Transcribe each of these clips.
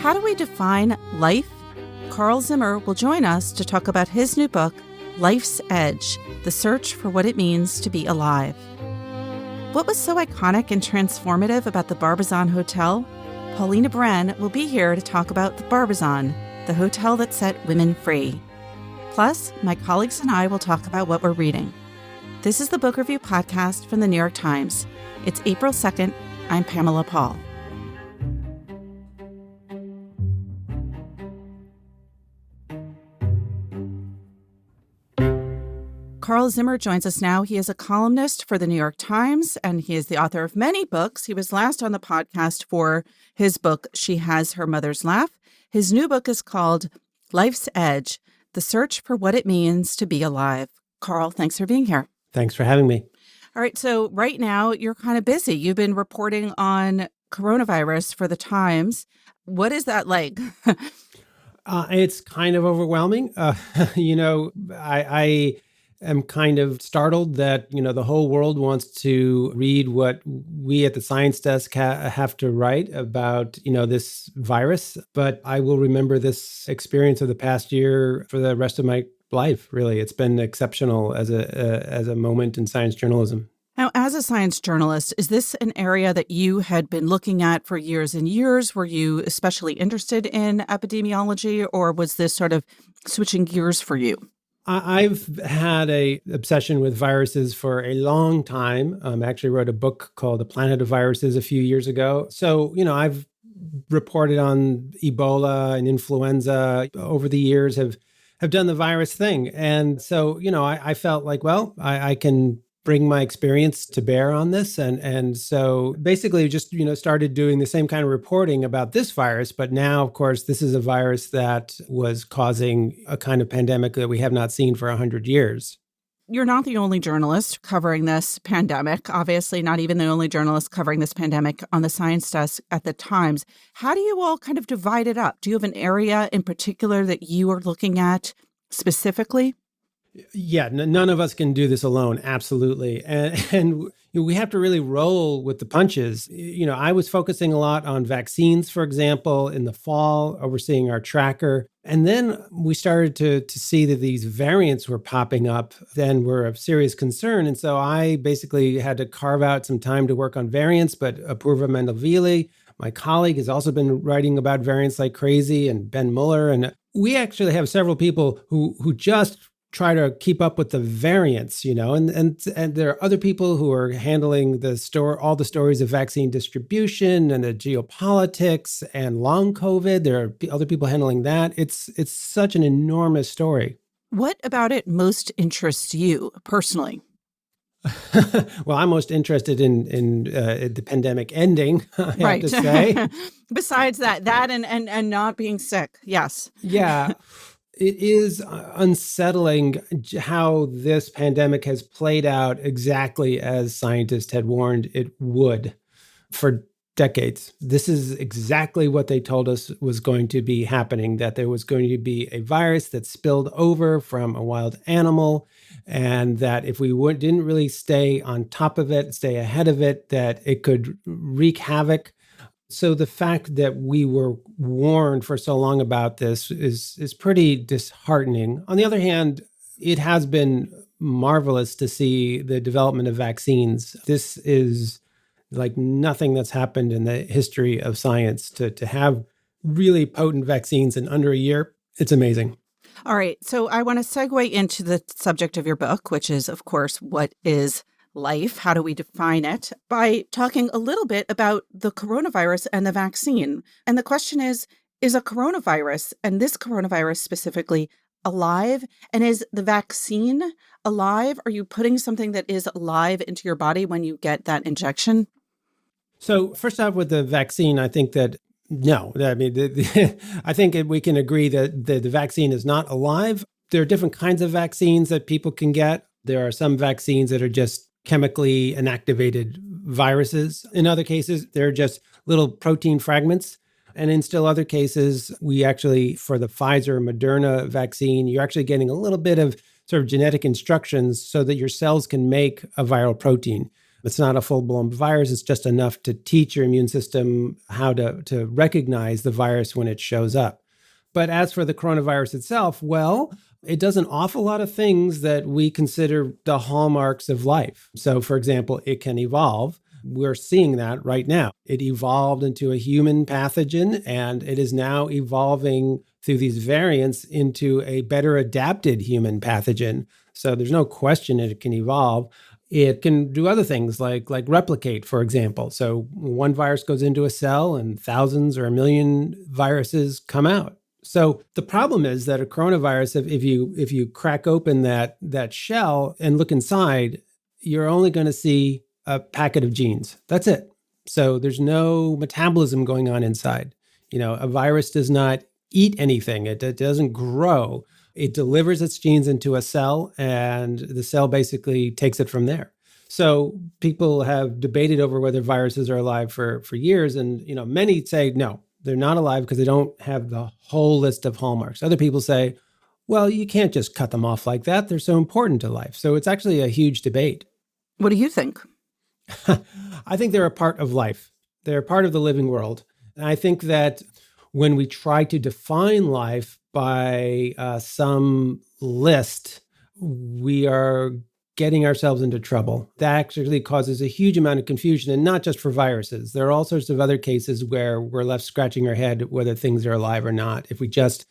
How do we define life? Carl Zimmer will join us to talk about his new book, Life's Edge, The Search for What It Means to Be Alive. What was so iconic and transformative about the Barbizon Hotel? Paulina Bren will be here to talk about the Barbizon, the hotel that set women free. Plus, my colleagues and I will talk about what we're reading. This is the Book Review Podcast from the New York Times. It's April 2nd. I'm Pamela Paul. Carl Zimmer joins us now. He is a columnist for the New York Times, and he is the author of many books. He was last on the podcast for his book, She Has Her Mother's Laugh. His new book is called Life's Edge, The Search for What It Means to Be Alive. Carl, thanks for being here. Thanks for having me. All right, so right now you're kind of busy. You've been reporting on coronavirus for the Times. What is that like? It's kind of overwhelming. I am kind of startled that, the whole world wants to read what we at the Science Desk have to write about, this virus. But I will remember this experience of the past year for the rest of my life, really. It's been exceptional as a moment in science journalism. Now, as a science journalist, is this an area that you had been looking at for years and years? Were you especially interested in epidemiology, or was this sort of switching gears for you? I've had a obsession with viruses for a long time. I actually wrote a book called The Planet of Viruses a few years ago. So, I've reported on Ebola and influenza over the years, have done the virus thing. And so, I felt like, well, I can bring my experience to bear on this. And so basically just, started doing the same kind of reporting about this virus. But now, of course, this is a virus that was causing a kind of pandemic that we have not seen for 100 years. You're not the only journalist covering this pandemic, obviously not even the only journalist covering this pandemic on the Science Desk at the Times. How do you all kind of divide it up? Do you have an area in particular that you are looking at specifically? Yeah, none of us can do this alone. Absolutely. And we have to really roll with the punches. I was focusing a lot on vaccines, for example, in the fall, overseeing our tracker. And then we started to see that these variants were popping up, then were of serious concern. And so I basically had to carve out some time to work on variants, but Apurva Mendavili, my colleague, has also been writing about variants like crazy, and Ben Muller. And we actually have several people who just try to keep up with the variants, and there are other people who are handling all the stories of vaccine distribution and the geopolitics and long COVID. There are other people handling that. It's such an enormous story. What about it most interests you personally? Well, I'm most interested in the pandemic ending, I have to say. Besides that and not being sick, yes. Yeah. It is unsettling how this pandemic has played out exactly as scientists had warned it would for decades. This is exactly what they told us was going to be happening, that there was going to be a virus that spilled over from a wild animal, and that if we didn't really stay on top of it, stay ahead of it, that it could wreak havoc. So the fact that we were warned for so long about this is pretty disheartening. On the other hand, it has been marvelous to see the development of vaccines. This is like nothing that's happened in the history of science. To have really potent vaccines in under a year, it's amazing. All right. So I want to segue into the subject of your book, which is, of course, what is life? How do we define it? By talking a little bit about the coronavirus and the vaccine. And the question is a coronavirus, and this coronavirus specifically, alive? And is the vaccine alive? Are you putting something that is alive into your body when you get that injection? So first off, with the vaccine, I think that no. I mean, I think we can agree that the vaccine is not alive. There are different kinds of vaccines that people can get. There are some vaccines that are just chemically inactivated viruses. In other cases, they're just little protein fragments. And in still other cases, we actually, for the Pfizer Moderna vaccine, you're actually getting a little bit of sort of genetic instructions so that your cells can make a viral protein. It's not a full-blown virus. It's just enough to teach your immune system how to recognize the virus when it shows up. But as for the coronavirus itself, well, it does an awful lot of things that we consider the hallmarks of life. So, for example, it can evolve. We're seeing that right now. It evolved into a human pathogen, and it is now evolving through these variants into a better adapted human pathogen. So there's no question it can evolve. It can do other things like replicate, for example. So one virus goes into a cell and thousands or a million viruses come out. So the problem is that a coronavirus, if you crack open that shell and look inside, you're only going to see a packet of genes. That's it. So there's no metabolism going on inside. A virus does not eat anything. It doesn't grow. It delivers its genes into a cell, and the cell basically takes it from there. So people have debated over whether viruses are alive for years, and many say no, they're not alive because they don't have the whole list of hallmarks. Other people say, well, you can't just cut them off like that. They're so important to life. So it's actually a huge debate. What do you think? I think they're a part of life. They're part of the living world. And I think that when we try to define life by some list, we are getting ourselves into trouble. That actually causes a huge amount of confusion, and not just for viruses. There are all sorts of other cases where we're left scratching our head whether things are alive or not, if we just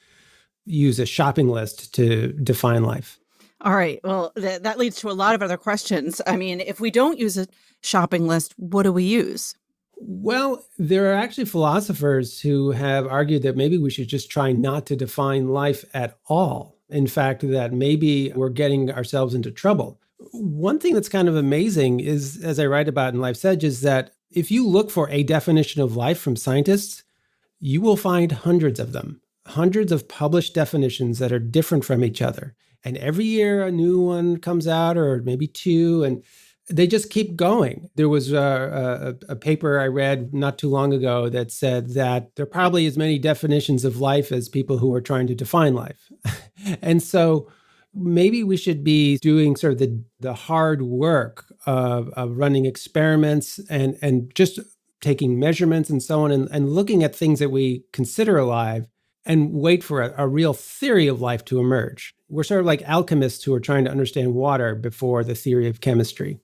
use a shopping list to define life. All right. Well, that leads to a lot of other questions. I mean, if we don't use a shopping list, what do we use? Well, there are actually philosophers who have argued that maybe we should just try not to define life at all. In fact, that maybe we're getting ourselves into trouble. One thing that's kind of amazing is, as I write about in Life's Edge, is that if you look for a definition of life from scientists, you will find hundreds of them, hundreds of published definitions that are different from each other. And every year a new one comes out, or maybe two, and they just keep going. There was a paper I read not too long ago that said that there are probably as many definitions of life as people who are trying to define life. And so maybe we should be doing sort of the hard work of running experiments and just taking measurements and so on, and looking at things that we consider alive and wait for a real theory of life to emerge. We're sort of like alchemists who are trying to understand water before the theory of chemistry.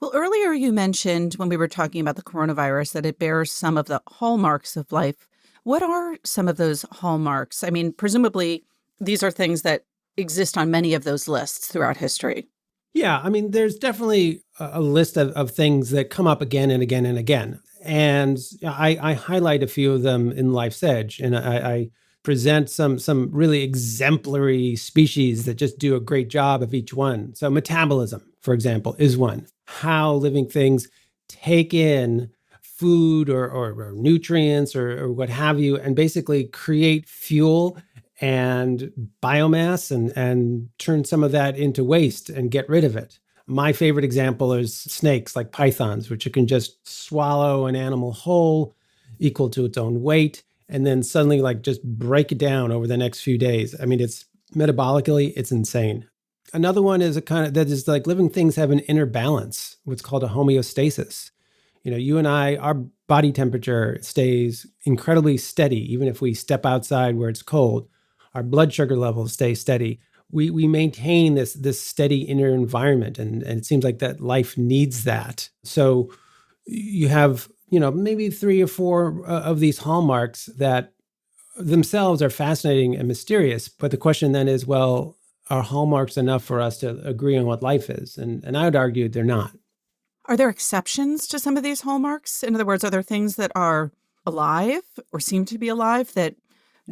Well, earlier you mentioned when we were talking about the coronavirus that it bears some of the hallmarks of life. What are some of those hallmarks? I mean, presumably these are things that exist on many of those lists throughout history. Yeah, I mean, there's definitely a list of things that come up again and again and again. And I highlight a few of them in Life's Edge, and I present some really exemplary species that just do a great job of each one. So metabolism, for example, is one. How living things take in food or nutrients or what have you, and basically create fuel and biomass and turn some of that into waste and get rid of it. My favorite example is snakes, like pythons, which can just swallow an animal whole, equal to its own weight, and then suddenly just break it down over the next few days. I mean, it's metabolically, it's insane. Another one is that is like living things have an inner balance, what's called a homeostasis. You and I, our body temperature stays incredibly steady, even if we step outside where it's cold. Our blood sugar levels stay steady. We maintain this steady inner environment, and it seems like that life needs that. So you have maybe 3 or 4 of these hallmarks that themselves are fascinating and mysterious. But the question then is, well, are hallmarks enough for us to agree on what life is? And I would argue they're not. Are there exceptions to some of these hallmarks? In other words, are there things that are alive or seem to be alive that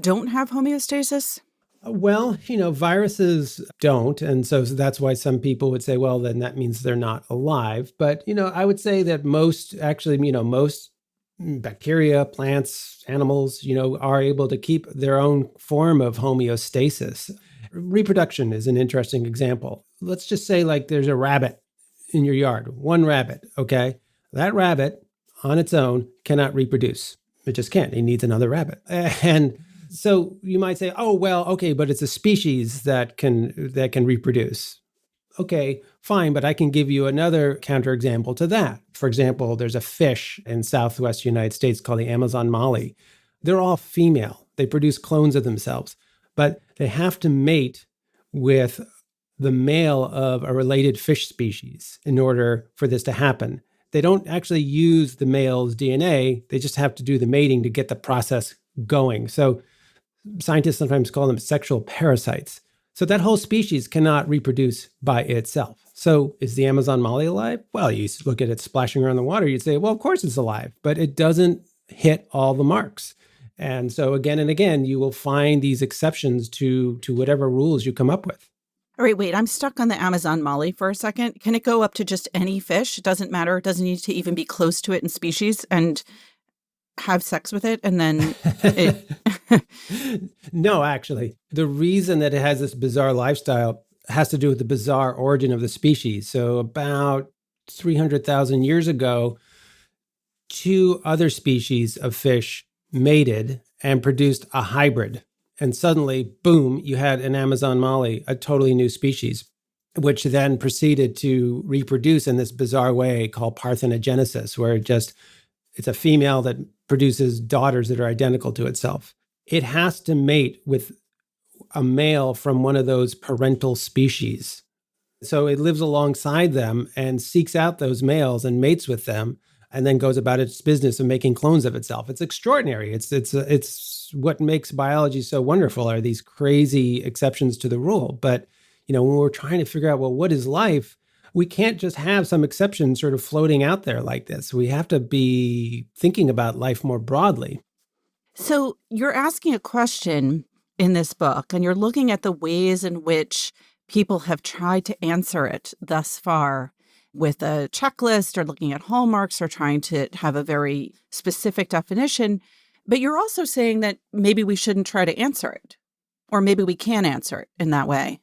don't have homeostasis? Well, viruses don't. And so that's why some people would say, well, then that means they're not alive. But, I would say that most bacteria, plants, animals, are able to keep their own form of homeostasis. Reproduction is an interesting example. Let's just say there's a rabbit in your yard, one rabbit, okay? That rabbit on its own cannot reproduce. It just can't. It needs another rabbit. And so you might say, oh, well, okay, but it's a species that can reproduce. Okay, fine, but I can give you another counterexample to that. For example, there's a fish in Southwest United States called the Amazon molly. They're all female. They produce clones of themselves, but they have to mate with the male of a related fish species in order for this to happen. They don't actually use the male's DNA. They just have to do the mating to get the process going. So scientists sometimes call them sexual parasites. So that whole species cannot reproduce by itself. So is the Amazon molly alive? Well, you look at it splashing around the water, you'd say, well, of course it's alive, but it doesn't hit all the marks. And so again and again, you will find these exceptions to whatever rules you come up with. All right, wait, I'm stuck on the Amazon molly for a second. Can it go up to just any fish? It doesn't matter. It doesn't need to even be close to it in species and have sex with it. And then it... No, actually, the reason that it has this bizarre lifestyle has to do with the bizarre origin of the species. So about 300,000 years ago, two other species of fish mated and produced a hybrid. And suddenly, boom, you had an Amazon molly, a totally new species, which then proceeded to reproduce in this bizarre way called parthenogenesis, where it's a female that produces daughters that are identical to itself. It has to mate with a male from one of those parental species. So it lives alongside them and seeks out those males and mates with them, and then goes about its business of making clones of itself. It's extraordinary. It's what makes biology so wonderful, are these crazy exceptions to the rule. But, when we're trying to figure out, well, what is life? We can't just have some exception sort of floating out there like this. We have to be thinking about life more broadly. So you're asking a question in this book, and you're looking at the ways in which people have tried to answer it thus far with a checklist or looking at hallmarks or trying to have a very specific definition. But you're also saying that maybe we shouldn't try to answer it, or maybe we can answer it in that way.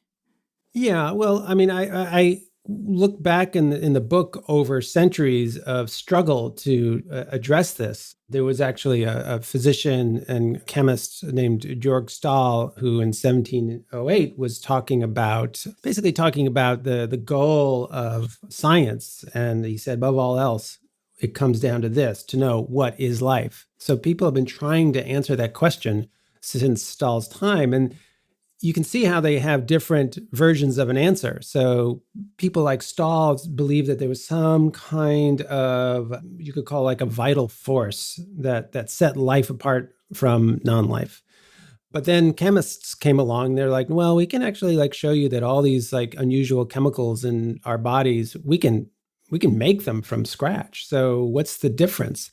Yeah, well, I look back in the book over centuries of struggle to address this. There was actually a physician and chemist named Georg Stahl who in 1708 was talking about the goal of science. And he said, above all else, it comes down to this, to know what is life. So people have been trying to answer that question since Stahl's time. And you can see how they have different versions of an answer. So people like Stahl believe that there was some kind of, you could call like a vital force that set life apart from non-life. But then chemists came along. They're like, well, we can actually show you that all these unusual chemicals in our bodies, we can make them from scratch. So what's the difference?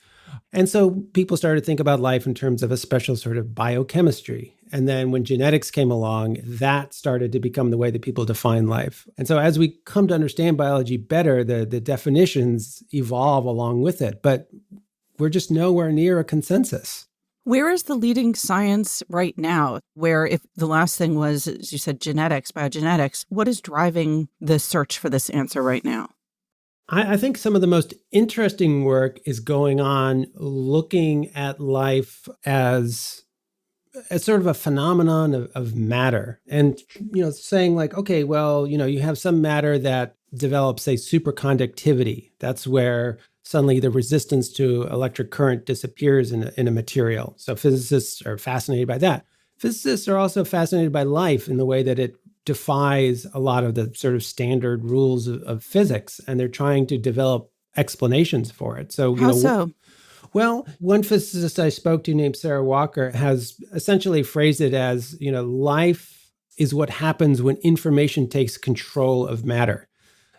And so people started to think about life in terms of a special sort of biochemistry. And then when genetics came along, that started to become the way that people define life. And so as we come to understand biology better, the definitions evolve along with it. But we're just nowhere near a consensus. Where is the leading science right now? Where if the last thing was, as you said, genetics, biogenetics, what is driving the search for this answer right now? I think some of the most interesting work is going on looking at life as sort of a phenomenon of matter. And, saying okay, well, you have some matter that develops, say, superconductivity. That's where suddenly the resistance to electric current disappears in a material. So physicists are fascinated by that. Physicists are also fascinated by life in the way that it defies a lot of the sort of standard rules of physics, and they're trying to develop explanations for it. So, How so? Well, one physicist I spoke to named Sarah Walker has essentially phrased it as, life is what happens when information takes control of matter.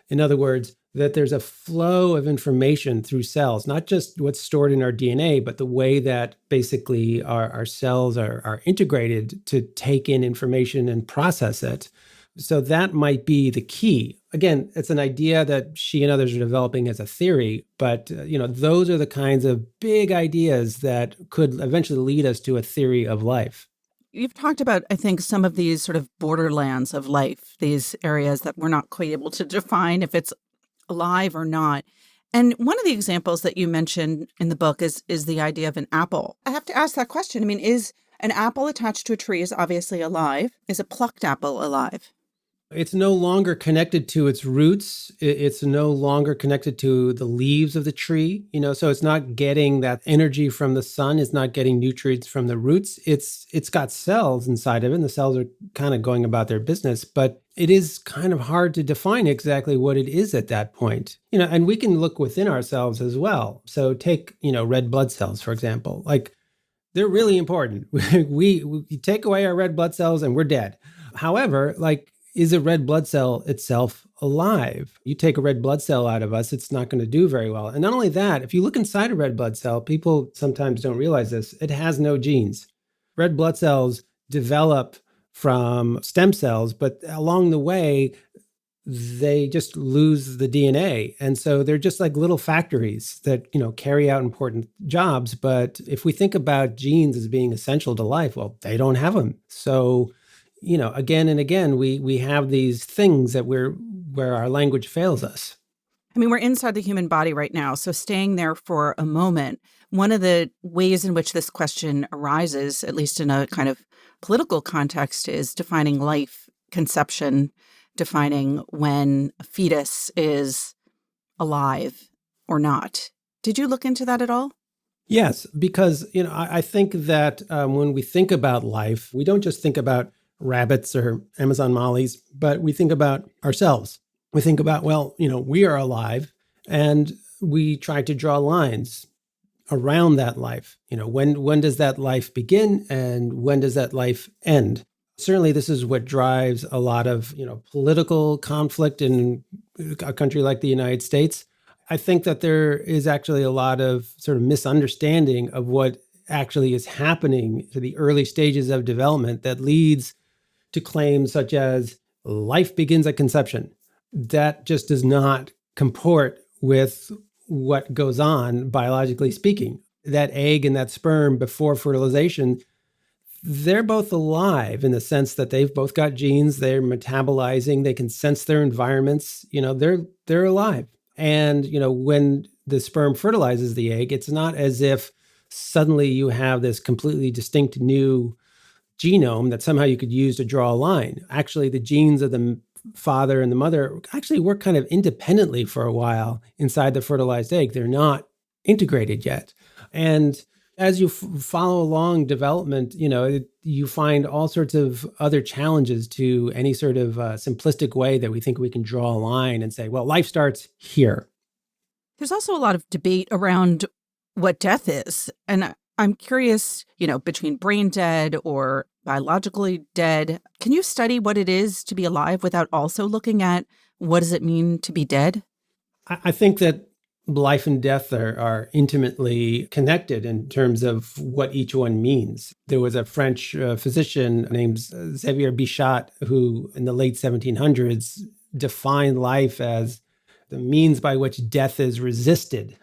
In other words, that there's a flow of information through cells, not just what's stored in our DNA, but the way that basically our cells are integrated to take in information and process it. So that might be the key. Again, it's an idea that she and others are developing as a theory, but those are the kinds of big ideas that could eventually lead us to a theory of life. You've talked about, I think, some of these sort of borderlands of life, these areas that we're not quite able to define if it's alive or not. And one of the examples that you mentioned in the book is the idea of an apple. I have to ask that question. I mean, is an apple attached to a tree is obviously alive? Is a plucked apple alive? It's no longer connected to its roots. It's no longer connected to the leaves of the tree, so it's not getting that energy from the sun. It's not getting nutrients from the roots. It's got cells inside of it, and the cells are kind of going about their business, but it is kind of hard to define exactly what it is at that point. And we can look within ourselves as well. So take, red blood cells, for example. Like, they're really important. We take away our red blood cells and we're dead. However, like, is a red blood cell itself alive? You take a red blood cell out of us, it's not going to do very well. And not only that, if you look inside a red blood cell, people sometimes don't realize this, it has no genes. Red blood cells develop from stem cells, but along the way, they just lose the DNA. And so they're just like little factories that, carry out important jobs. But if we think about genes as being essential to life, well, they don't have them. So, again and again, we have these things that where our language fails us. I mean, we're inside the human body right now. So staying there for a moment, one of the ways in which this question arises, at least in a kind of political context, is defining life, conception, defining when a fetus is alive or not. Did you look into that at all? Yes, because, I think that when we think about life, we don't just think about rabbits or Amazon mollies, but we think about ourselves. We think about, well, we are alive, and we try to draw lines around that life. When does that life begin and when does that life end? Certainly, this is what drives a lot of, political conflict in a country like the United States. I think that there is actually a lot of sort of misunderstanding of what actually is happening to the early stages of development that leads to claims such as life begins at conception. That just does not comport with what goes on biologically speaking. That egg and that sperm before fertilization, they're both alive in the sense that they've both got genes, they're metabolizing, they can sense their environments, they're alive. And, when the sperm fertilizes the egg, it's not as if suddenly you have this completely distinct new genome that somehow you could use to draw a line. Actually, the genes of the father and the mother actually work kind of independently for a while inside the fertilized egg. They're not integrated yet. And as you follow along development, you find all sorts of other challenges to any sort of simplistic way that we think we can draw a line and say, well, life starts here. There's also a lot of debate around what death is. And I'm curious, between brain dead or biologically dead, can you study what it is to be alive without also looking at what does it mean to be dead? I think that life and death are intimately connected in terms of what each one means. There was a French physician named Xavier Bichat who in the late 1700s defined life as the means by which death is resisted.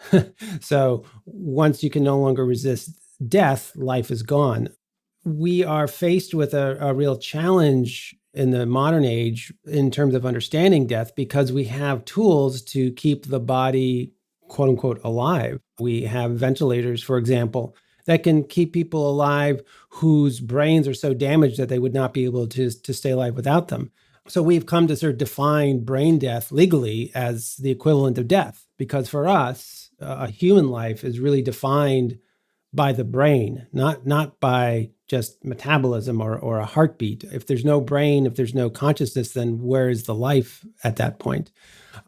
So once you can no longer resist death, life is gone. We are faced with a real challenge in the modern age in terms of understanding death because we have tools to keep the body, quote unquote, alive. We have ventilators, for example, that can keep people alive whose brains are so damaged that they would not be able to stay alive without them. So we've come to sort of define brain death legally as the equivalent of death, because for us, a human life is really defined by the brain, not by just metabolism or a heartbeat. If there's no brain, if there's no consciousness, then where is the life at that point?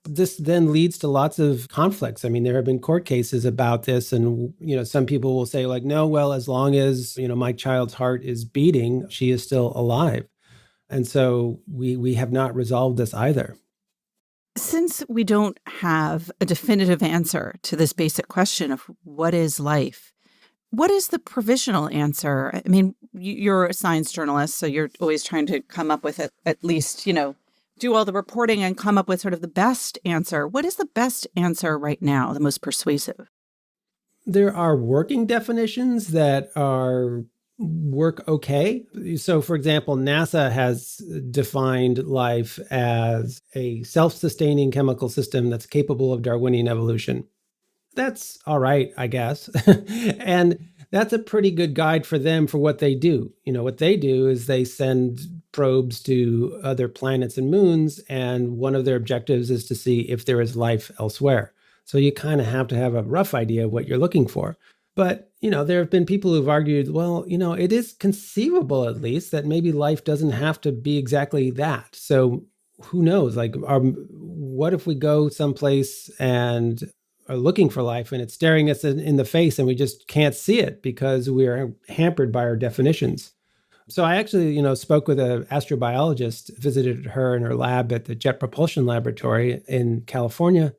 This then leads to lots of conflicts. I mean, there have been court cases about this, and some people will say like, no, well, as long as my child's heart is beating, she is still alive. And so we have not resolved this either. Since we don't have a definitive answer to this basic question of what is life, what is the provisional answer? I mean, you're a science journalist, so you're always trying to come up with at least, do all the reporting and come up with sort of the best answer. What is the best answer right now, the most persuasive? There are working definitions that work okay. So, for example, NASA has defined life as a self-sustaining chemical system that's capable of Darwinian evolution. That's all right, I guess. And that's a pretty good guide for them for what they do. What they do is they send probes to other planets and moons, and one of their objectives is to see if there is life elsewhere. So you kind of have to have a rough idea of what you're looking for. But, there have been people who've argued, well, it is conceivable at least that maybe life doesn't have to be exactly that. So who knows? Like, what if we go someplace and are looking for life and it's staring us in the face and we just can't see it because we're hampered by our definitions? So I actually, spoke with an astrobiologist, visited her in her lab at the Jet Propulsion Laboratory in California.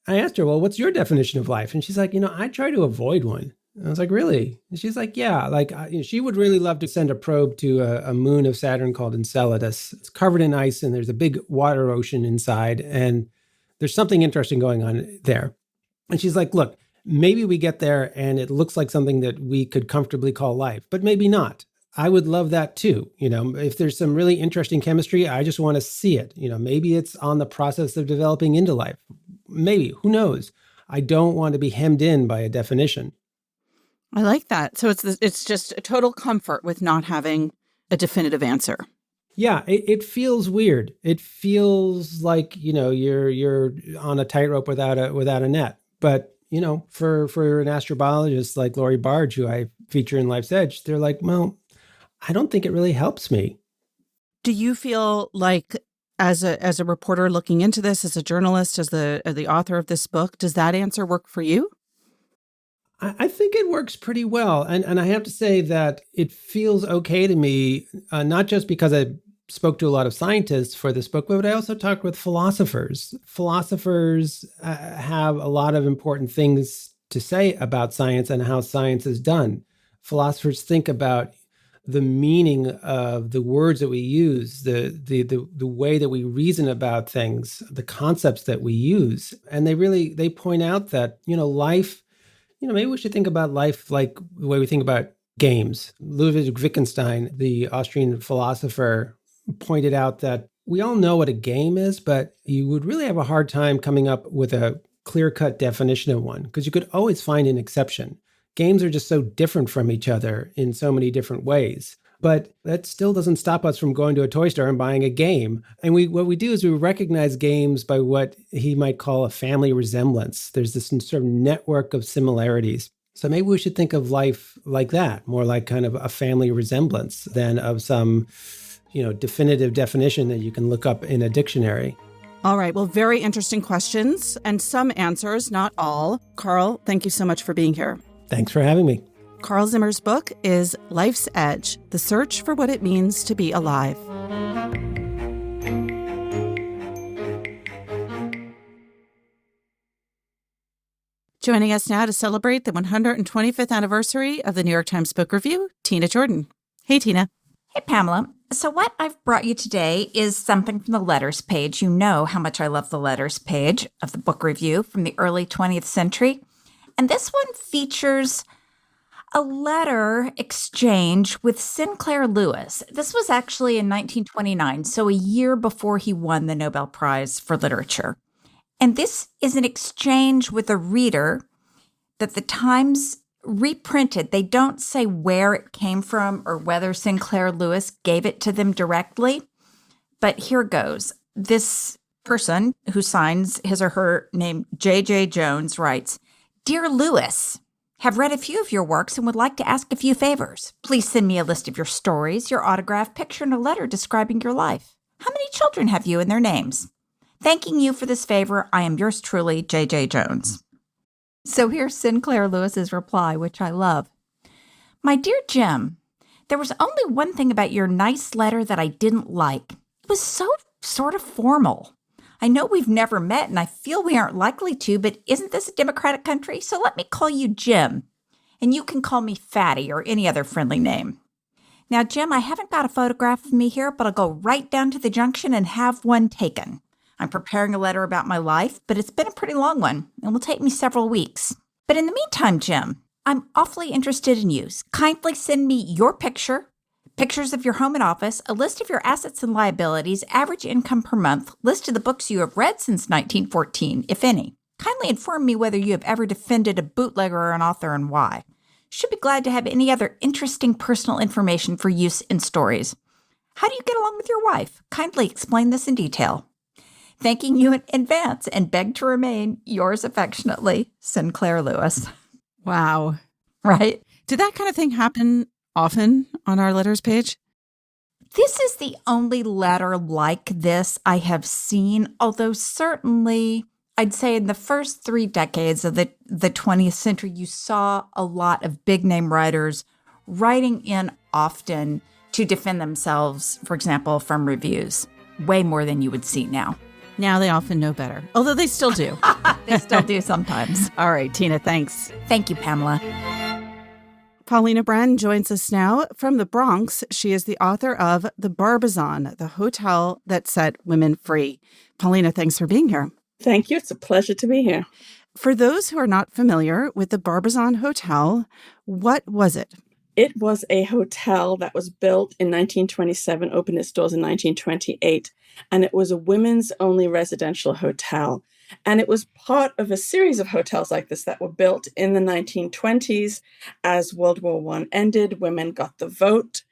I asked her, well, what's your definition of life? And she's like, I try to avoid one. And I was like, really? And she's like, yeah, like she would really love to send a probe to a moon of Saturn called Enceladus. It's covered in ice and there's a big water ocean inside. And there's something interesting going on there. And she's like, look, maybe we get there and it looks like something that we could comfortably call life, but maybe not. I would love that too. If there's some really interesting chemistry, I just want to see it. Maybe it's on the process of developing into life. Maybe, who knows? I don't want to be hemmed in by a definition. I like that. So it's just a total comfort with not having a definitive answer. Yeah, it feels weird. It feels like, you're on a tightrope without a net. But, for an astrobiologist like Lori Barge, who I feature in Life's Edge, they're like, well, I don't think it really helps me. Do you feel like as a reporter looking into this, as a journalist, as the author of this book, does that answer work for you? I think it works pretty well. And I have to say that it feels okay to me, not just because I spoke to a lot of scientists for this book, but I also talked with philosophers. Philosophers have a lot of important things to say about science and how science is done. Philosophers think about the meaning of the words that we use, the way that we reason about things, the concepts that we use. And they point out that, life, maybe we should think about life like the way we think about games. Ludwig Wittgenstein, the Austrian philosopher, pointed out that we all know what a game is, but you would really have a hard time coming up with a clear-cut definition of one because you could always find an exception. Games are just so different from each other in so many different ways. But that still doesn't stop us from going to a toy store and buying a game. And what we do is we recognize games by what he might call a family resemblance. There's this sort of network of similarities. So maybe we should think of life like that, more like kind of a family resemblance than of some, definitive definition that you can look up in a dictionary. All right. Well, very interesting questions and some answers, not all. Carl, thank you so much for being here. Thanks for having me. Carl Zimmer's book is Life's Edge, The Search for What It Means to Be Alive. Joining us now to celebrate the 125th anniversary of the New York Times Book Review, Tina Jordan. Hey, Tina. Hey, Pamela. So what I've brought you today is something from the letters page. You know how much I love the letters page of the book review from the early 20th century. And this one features a letter exchange with Sinclair Lewis. This was actually in 1929, so a year before he won the Nobel Prize for Literature. And this is an exchange with a reader that the Times reprinted. They don't say where it came from or whether Sinclair Lewis gave it to them directly, but here goes. This person who signs his or her name J.J. Jones writes, "Dear Lewis, have read a few of your works and would like to ask a few favors. Please send me a list of your stories, your autograph, picture, and a letter describing your life. How many children have you and their names? Thanking you for this favor, I am yours truly, J.J. Jones." So here's Sinclair Lewis's reply, which I love. "My dear Jim, there was only one thing about your nice letter that I didn't like. It was so sort of formal. I know we've never met and I feel we aren't likely to, but isn't this a democratic country? So let me call you Jim, and you can call me Fatty or any other friendly name. Now, Jim, I haven't got a photograph of me here, but I'll go right down to the junction and have one taken. I'm preparing a letter about my life, but it's been a pretty long one and will take me several weeks. But in the meantime, Jim, I'm awfully interested in you. Kindly send me your pictures of your home and office, a list of your assets and liabilities, average income per month, list of the books you have read since 1914, if any. Kindly inform me whether you have ever defended a bootlegger or an author and why. Should be glad to have any other interesting personal information for use in stories. How do you get along with your wife? Kindly explain this in detail. Thanking you in advance and beg to remain yours affectionately, Sinclair Lewis. Wow. Right? Did that kind of thing happen often on our letters page? This is the only letter like this I have seen, although certainly I'd say in the first 3 decades of the 20th century, you saw a lot of big name writers writing in often to defend themselves, for example, from reviews, way more than you would see now. Now they often know better, although they still do. They still do sometimes. All right, Tina, thanks. Thank you, Pamela. Paulina Bren joins us now from the Bronx. She is the author of The Barbizon, the hotel that set women free. Paulina, thanks for being here. Thank you. It's a pleasure to be here. For those who are not familiar with the Barbizon Hotel, what was it? It was a hotel that was built in 1927, opened its doors in 1928, and it was a women's only residential hotel. And it was part of a series of hotels like this that were built in the 1920s. As World War I ended, women got the vote,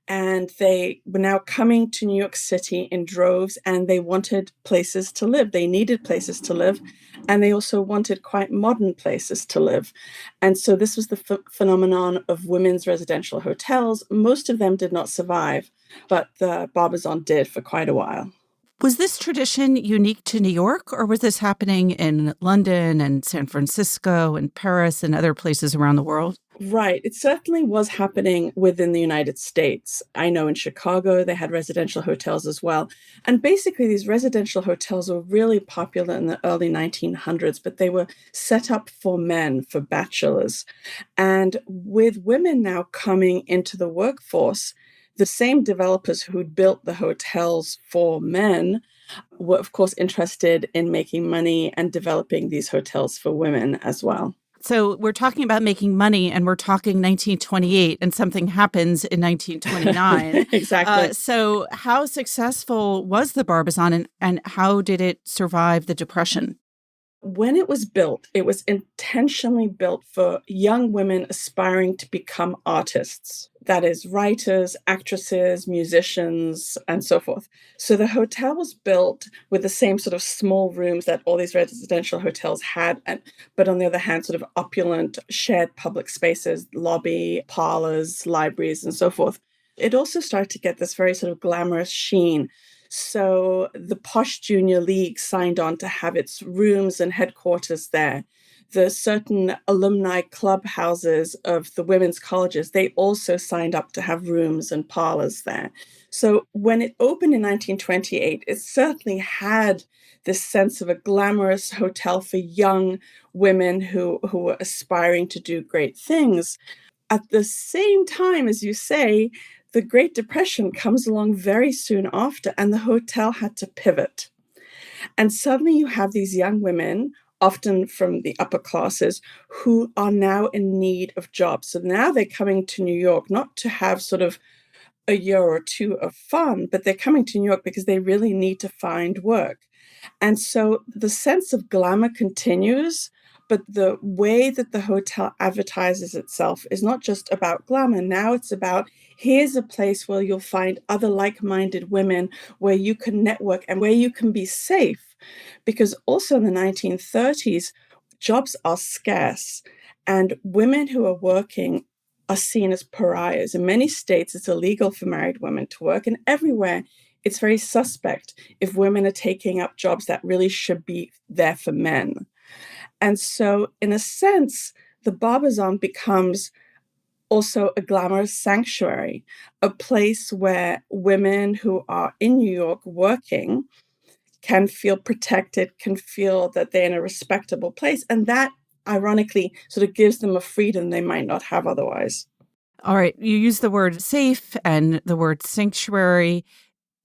and they were now coming to New York City in droves, and they wanted places to live. They needed places to live, and they also wanted quite modern places to live. And so this was the phenomenon of women's residential hotels. Most of them did not survive, but the Barbizon did for quite a while. Was this tradition unique to New York, or was this happening in London and San Francisco and Paris and other places around the world? Right. It certainly was happening within the United States. I know in Chicago, they had residential hotels as well. And basically, these residential hotels were really popular in the early 1900s, but they were set up for men, for bachelors. And with women now coming into the workforce, the same developers who'd built the hotels for men were, of course, interested in making money and developing these hotels for women as well. So we're talking about making money, and we're talking 1928, and something happens in 1929. Exactly. So how successful was the Barbizon, and how did it survive the Depression? When it was built, it was intentionally built for young women aspiring to become artists. That is, writers, actresses, musicians, and so forth. So the hotel was built with the same sort of small rooms that all these residential hotels had, but on the other hand, sort of opulent shared public spaces, lobby, parlors, libraries, and so forth. It also started to get this very sort of glamorous sheen. So the posh junior league signed on to have its rooms and headquarters there. The certain alumni clubhouses of the women's colleges, they also signed up to have rooms and parlors there. So when it opened in 1928, it certainly had this sense of a glamorous hotel for young women who were aspiring to do great things. At the same time, as you say, the Great Depression comes along very soon after, and the hotel had to pivot. And suddenly you have these young women, often from the upper classes, who are now in need of jobs. So now they're coming to New York, not to have sort of a year or two of fun, but they're coming to New York because they really need to find work. And so the sense of glamour continues, but the way that the hotel advertises itself is not just about glamour. Now it's about, here's a place where you'll find other like-minded women, where you can network and where you can be safe. Because also in the 1930s, jobs are scarce, and women who are working are seen as pariahs. In many states, it's illegal for married women to work, and everywhere it's very suspect if women are taking up jobs that really should be there for men. And so, in a sense, the Barbizon becomes also a glamorous sanctuary, a place where women who are in New York working can feel protected, can feel that they're in a respectable place. And that, ironically, sort of gives them a freedom they might not have otherwise. All right. You use the word safe and the word sanctuary.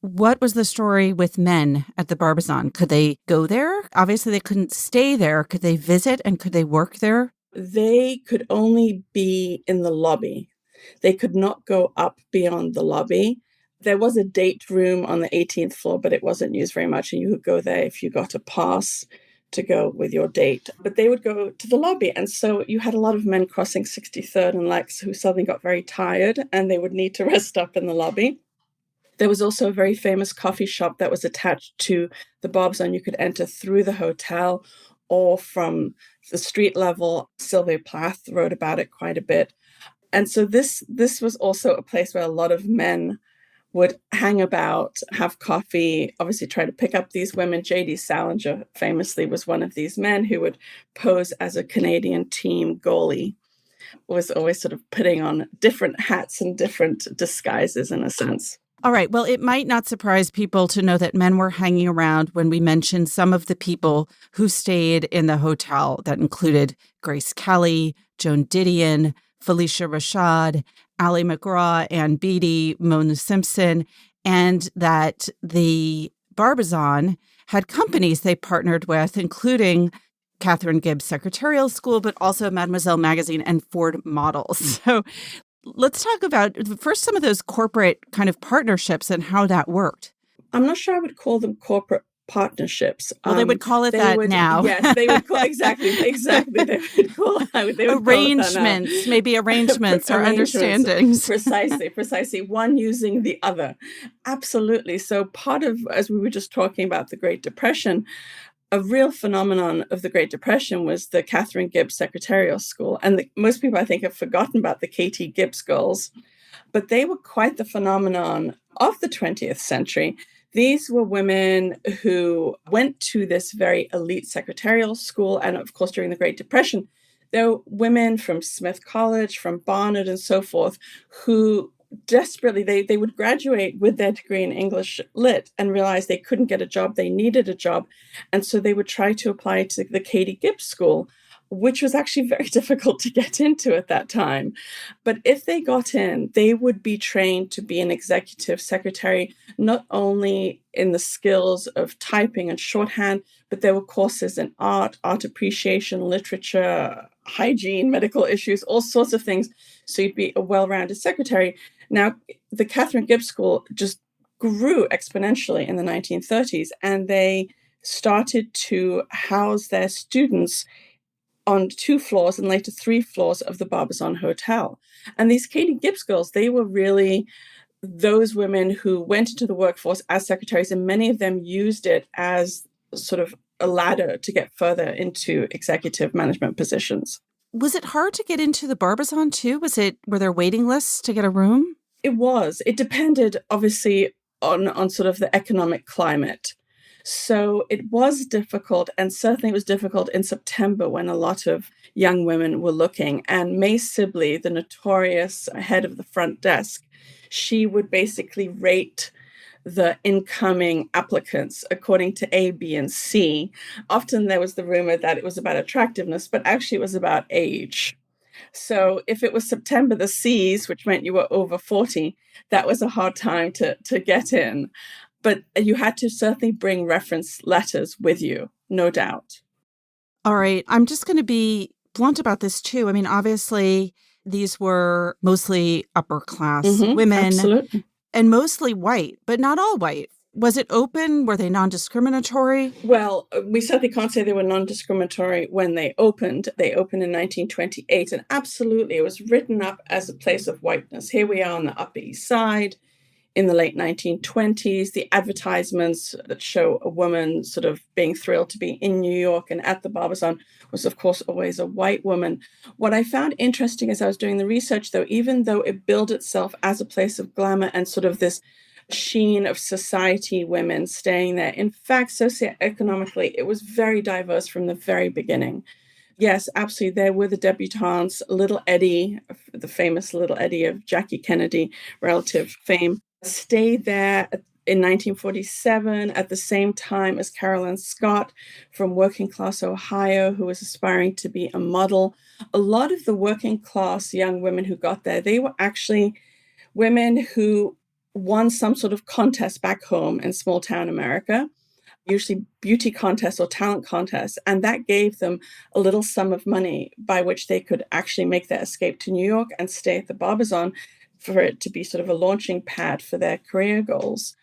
What was the story with men at the Barbizon? Could they go there? Obviously, they couldn't stay there. Could they visit and could they work there? They could only be in the lobby. They could not go up beyond the lobby. There was a date room on the 18th floor, but it wasn't used very much. And you could go there if you got a pass to go with your date. But they would go to the lobby. And so you had a lot of men crossing 63rd and Lex who suddenly got very tired and they would need to rest up in the lobby. There was also a very famous coffee shop that was attached to the Barbizon. You could enter through the hotel or from the street level. Sylvia Plath wrote about it quite a bit. And so this was also a place where a lot of men would hang about, have coffee, obviously try to pick up these women. J.D. Salinger famously was one of these men who would pose as a Canadian team goalie, was always sort of putting on different hats and different disguises in a sense. All right. Well, it might not surprise people to know that men were hanging around when we mentioned some of the people who stayed in the hotel. That included Grace Kelly, Joan Didion, Felicia Rashad, Ali McGraw, Ann Beattie, Mona Simpson, and that the Barbizon had companies they partnered with, including Catherine Gibbs Secretarial School, but also Mademoiselle Magazine and Ford Models. So let's talk about first some of those corporate kind of partnerships and how that worked. I'm not sure I would call them corporate partnerships. Well, they would call it that now. Yes, they would call exactly. They would call arrangements, maybe arrangements or understandings. Precisely. One using the other. Absolutely. So part of, as we were just talking about the Great Depression, a real phenomenon of the Great Depression was the Catherine Gibbs Secretarial School. And most people, I think, have forgotten about the Katie Gibbs girls, but they were quite the phenomenon of the 20th century. These were women who went to this very elite secretarial school. And of course, during the Great Depression, there were women from Smith College, from Barnard and so forth, who desperately, they would graduate with their degree in English Lit and realize they couldn't get a job. They needed a job. And so they would try to apply to the Katie Gibbs School, which was actually very difficult to get into at that time. But if they got in, they would be trained to be an executive secretary, not only in the skills of typing and shorthand, but there were courses in art appreciation, literature, hygiene, medical issues, all sorts of things. So you'd be a well-rounded secretary. Now, the Catherine Gibbs School just grew exponentially in the 1930s, and they started to house their students on 2 floors and later 3 floors of the Barbizon Hotel. And these Katie Gibbs girls, they were really those women who went into the workforce as secretaries, and many of them used it as sort of a ladder to get further into executive management positions. Was it hard to get into the Barbizon too? Were there waiting lists to get a room? It was. It depended, obviously, on sort of the economic climate. So it was difficult, and certainly it was difficult in September when a lot of young women were looking. And May Sibley, the notorious head of the front desk, she would basically rate the incoming applicants according to A, B, and C. Often there was the rumor that it was about attractiveness, but actually it was about age. So if it was September the C's, which meant you were over 40, that was a hard time to get in. But you had to certainly bring reference letters with you, no doubt. All right. I'm just going to be blunt about this too. I mean, obviously, these were mostly upper class women. Absolutely. And mostly white, but not all white. Was it open? Were they non-discriminatory? Well, we certainly can't say they were non-discriminatory when they opened. They opened in 1928, and absolutely, it was written up as a place of whiteness. Here we are on the Upper East Side in the late 1920s. The advertisements that show a woman sort of being thrilled to be in New York and at the Barbizon was, of course, always a white woman. What I found interesting as I was doing the research, though, even though it billed itself as a place of glamour and sort of this sheen of society women staying there, in fact, socioeconomically, it was very diverse from the very beginning. Yes, absolutely. There were the debutantes, Little Eddie, the famous Little Eddie of Jackie Kennedy relative fame, stayed there in 1947 at the same time as Carolyn Scott from working class Ohio, who was aspiring to be a model. A lot of the working class young women who got there, they were actually women who won some sort of contest back home in small town America, usually beauty contests or talent contests. And that gave them a little sum of money by which they could actually make their escape to New York and stay at the Barbizon for it to be sort of a launching pad for their career goals.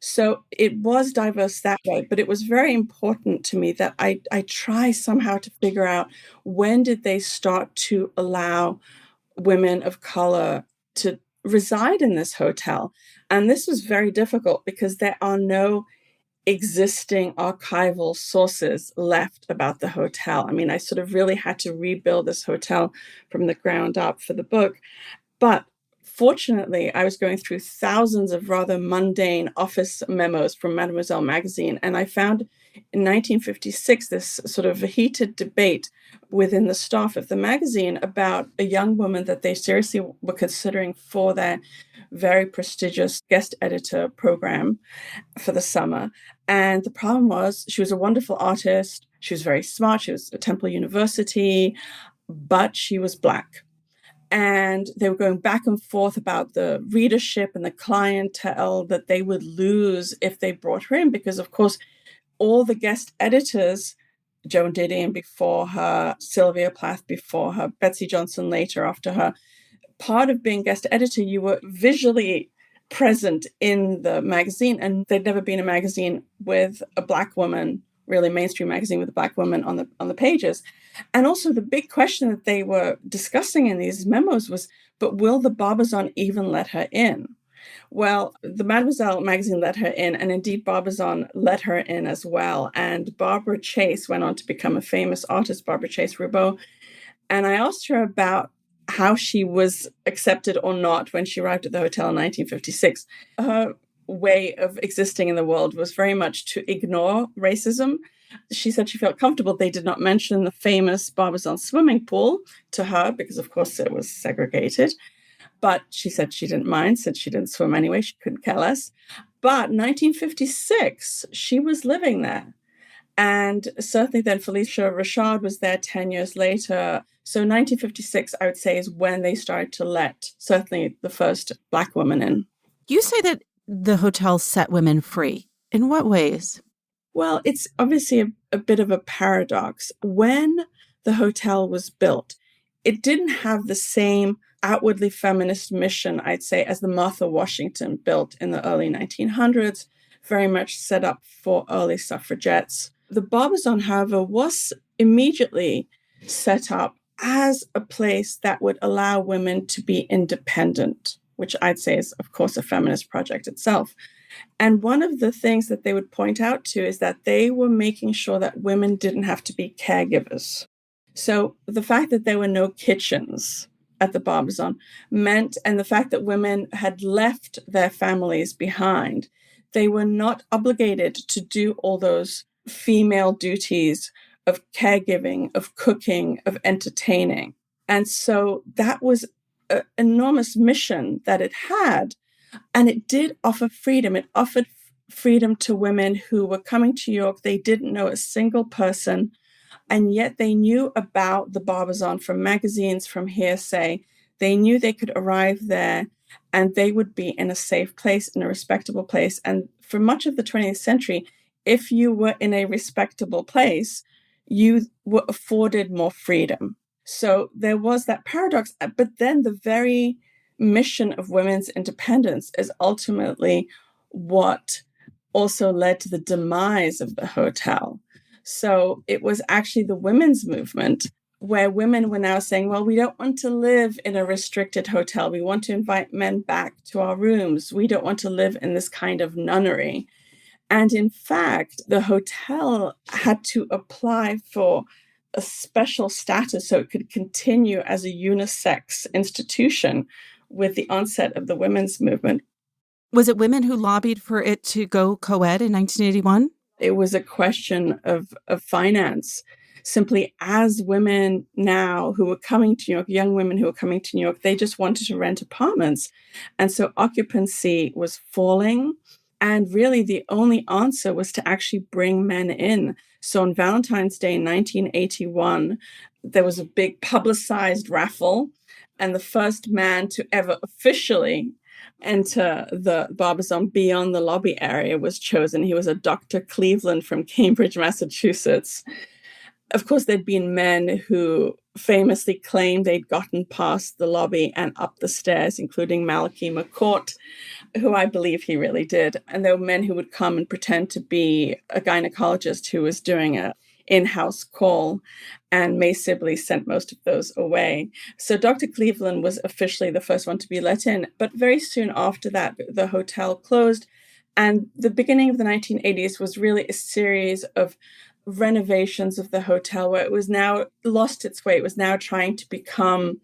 So it was diverse that way, but it was very important to me that I try somehow to figure out when did they start to allow women of color to reside in this hotel. And this was very difficult because there are no existing archival sources left about the hotel. I mean, I sort of really had to rebuild this hotel from the ground up for the book. But fortunately, I was going through thousands of rather mundane office memos from Mademoiselle magazine, and I found in 1956 this sort of heated debate within the staff of the magazine about a young woman that they seriously were considering for their very prestigious guest editor program for the summer. And the problem was she was a wonderful artist. She was very smart. She was at Temple University, but she was Black. And they were going back and forth about the readership and the clientele that they would lose if they brought her in, because, of course, all the guest editors, Joan Didion before her, Sylvia Plath before her, Betsy Johnson later after her, part of being guest editor, you were visually present in the magazine, and there'd never been a magazine with a Black woman, really mainstream magazine with a Black woman on the pages. And also the big question that they were discussing in these memos was, but will the Barbizon even let her in? Well, the Mademoiselle magazine let her in, and indeed Barbizon let her in as well. And Barbara Chase went on to become a famous artist, Barbara Chase Roubaud. And I asked her about how she was accepted or not when she arrived at the hotel in 1956. Her way of existing in the world was very much to ignore racism. She said she felt comfortable they did not mention the famous Barbizon swimming pool to her because, of course, it was segregated. But she said she didn't mind since she didn't swim anyway. She couldn't care less. But 1956, she was living there. And certainly then Felicia Rashad was there 10 years later. So 1956, I would say, is when they started to let certainly the first Black woman in. You say that the hotel set women free. In what ways? Well, it's obviously a bit of a paradox. When the hotel was built, it didn't have the same outwardly feminist mission, I'd say, as the Martha Washington built in the early 1900s, very much set up for early suffragettes. The Barbizon, however, was immediately set up as a place that would allow women to be independent, which I'd say is, of course, a feminist project itself. And one of the things that they would point out to is that they were making sure that women didn't have to be caregivers. So the fact that there were no kitchens at the Barbizon meant, and the fact that women had left their families behind, they were not obligated to do all those female duties of caregiving, of cooking, of entertaining. And so that was an enormous mission that it had. And it did offer freedom. It offered freedom to women who were coming to New York. They didn't know a single person, and yet they knew about the Barbizon from magazines, from hearsay. They knew they could arrive there and they would be in a safe place, in a respectable place. And for much of the 20th century, if you were in a respectable place, you were afforded more freedom. So there was that paradox. But then the very mission of women's independence is ultimately what also led to the demise of the hotel. So it was actually the women's movement where women were now saying, well, we don't want to live in a restricted hotel. We want to invite men back to our rooms. We don't want to live in this kind of nunnery. And in fact, the hotel had to apply for a special status so it could continue as a unisex institution with the onset of the women's movement. Was it women who lobbied for it to go co-ed in 1981? It was a question of finance. Simply as women now who were coming to New York, young women who were coming to New York, they just wanted to rent apartments. And so occupancy was falling. And really the only answer was to actually bring men in. So on Valentine's Day, 1981, there was a big publicized raffle. And the first man to ever officially enter the Barbizon beyond the lobby area was chosen. He was a Dr. Cleveland from Cambridge, Massachusetts. Of course, there'd been men who famously claimed they'd gotten past the lobby and up the stairs, including Malachi McCourt, who I believe he really did. And there were men who would come and pretend to be a gynecologist who was doing an in-house call, and May Sibley sent most of those away. So Dr. Cleveland was officially the first one to be let in, but very soon after that, the hotel closed. And the beginning of the 1980s was really a series of renovations of the hotel where it was now lost its way. It was now trying to become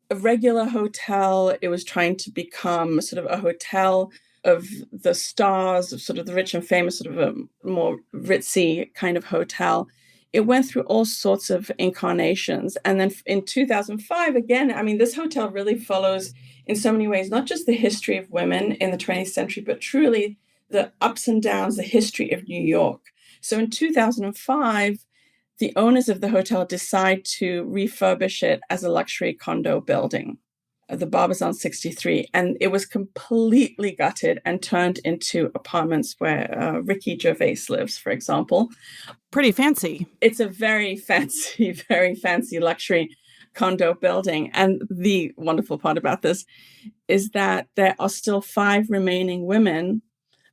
a regular hotel. It was trying to become sort of a hotel of the stars, of sort of the rich and famous, sort of a more ritzy kind of hotel. It went through all sorts of incarnations. And then in 2005, again, I mean, this hotel really follows in so many ways, not just the history of women in the 20th century, but truly the ups and downs, the history of New York. So in 2005, the owners of the hotel decide to refurbish it as a luxury condo building, the Barbizon 63. And it was completely gutted and turned into apartments where Ricky Gervais lives, for example. Pretty fancy. It's a very fancy luxury condo building. And the wonderful part about this is that there are still 5 remaining women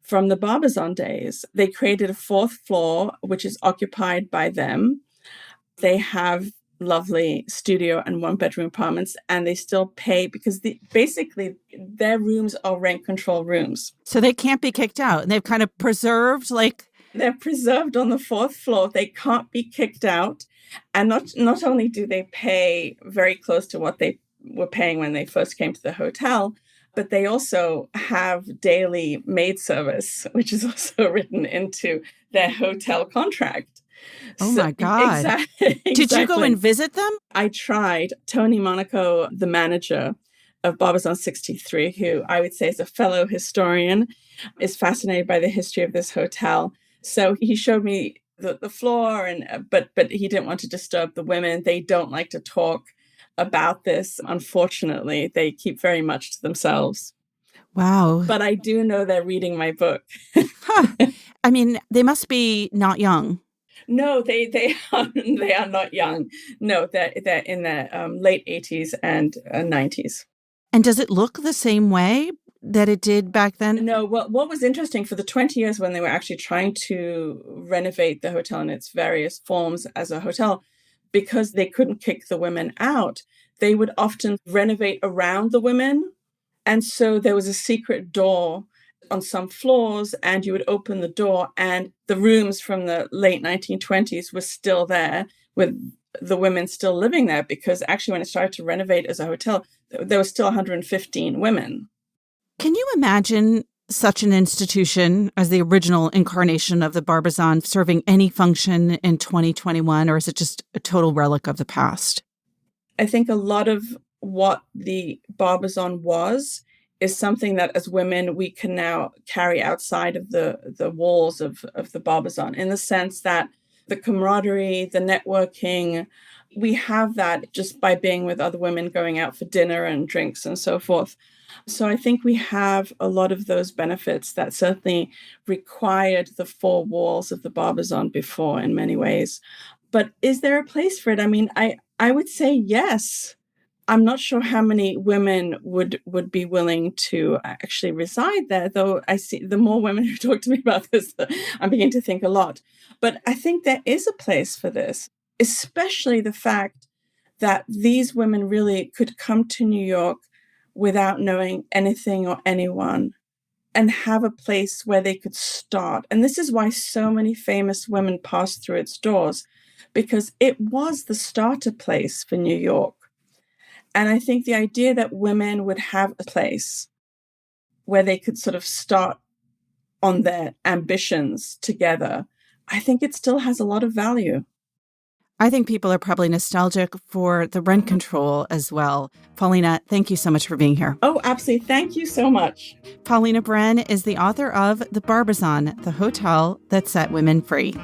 from the Barbizon days. They created a 4th floor, which is occupied by them. They have lovely studio and 1-bedroom apartments, and they still pay because basically their rooms are rent control rooms. So they can't be kicked out. And they've kind of preserved They're preserved on the 4th floor. They can't be kicked out. And not only do they pay very close to what they were paying when they first came to the hotel, but they also have daily maid service, which is also written into their hotel contract. Oh my God. Exactly. Did you go and visit them? I tried. Tony Monaco, the manager of Barbizon 63, who I would say is a fellow historian, is fascinated by the history of this hotel. So he showed me the floor, but he didn't want to disturb the women. They don't like to talk about this. Unfortunately, they keep very much to themselves. Wow. But I do know they're reading my book. Huh. I mean, they must be not young. No, they are not young. No, they're in their late 80s and 90s. And does it look the same way that it did back then? No, what was interesting for the 20 years when they were actually trying to renovate the hotel in its various forms as a hotel, because they couldn't kick the women out, they would often renovate around the women. And so there was a secret door on some floors, and you would open the door and the rooms from the late 1920s were still there with the women still living there, because actually when it started to renovate as a hotel, there were still 115 women. Can you imagine such an institution as the original incarnation of the Barbizon serving any function in 2021, or is it just a total relic of the past? I think a lot of what the Barbizon was is something that as women we can now carry outside of the walls of the Barbizon, in the sense that the camaraderie, the networking, we have that just by being with other women, going out for dinner and drinks and so forth. So I think we have a lot of those benefits that certainly required the 4 walls of the Barbizon before in many ways. But is there a place for it? I mean, I would say yes. I'm not sure how many women would be willing to actually reside there, though I see the more women who talk to me about this, I'm beginning to think a lot. But I think there is a place for this, especially the fact that these women really could come to New York without knowing anything or anyone and have a place where they could start. And this is why so many famous women passed through its doors, because it was the starter place for New York. And I think the idea that women would have a place where they could sort of start on their ambitions together, I think it still has a lot of value. I think people are probably nostalgic for the rent control as well. Paulina, thank you so much for being here. Oh, absolutely. Thank you so much. Paulina Bren is the author of The Barbizon, the hotel that set women free.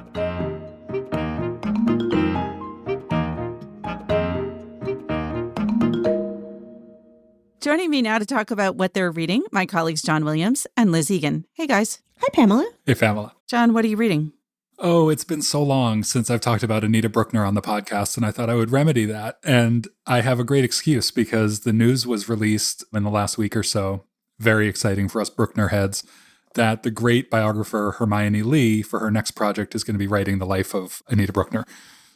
Joining me now to talk about what they're reading, my colleagues John Williams and Liz Egan. Hey, guys. Hi, Pamela. Hey, Pamela. John, what are you reading? Oh, it's been so long since I've talked about Anita Brookner on the podcast, and I thought I would remedy that. And I have a great excuse because the news was released in the last week or so. Very exciting for us Brookner heads. that the great biographer Hermione Lee, for her next project, is going to be writing the life of Anita Bruckner.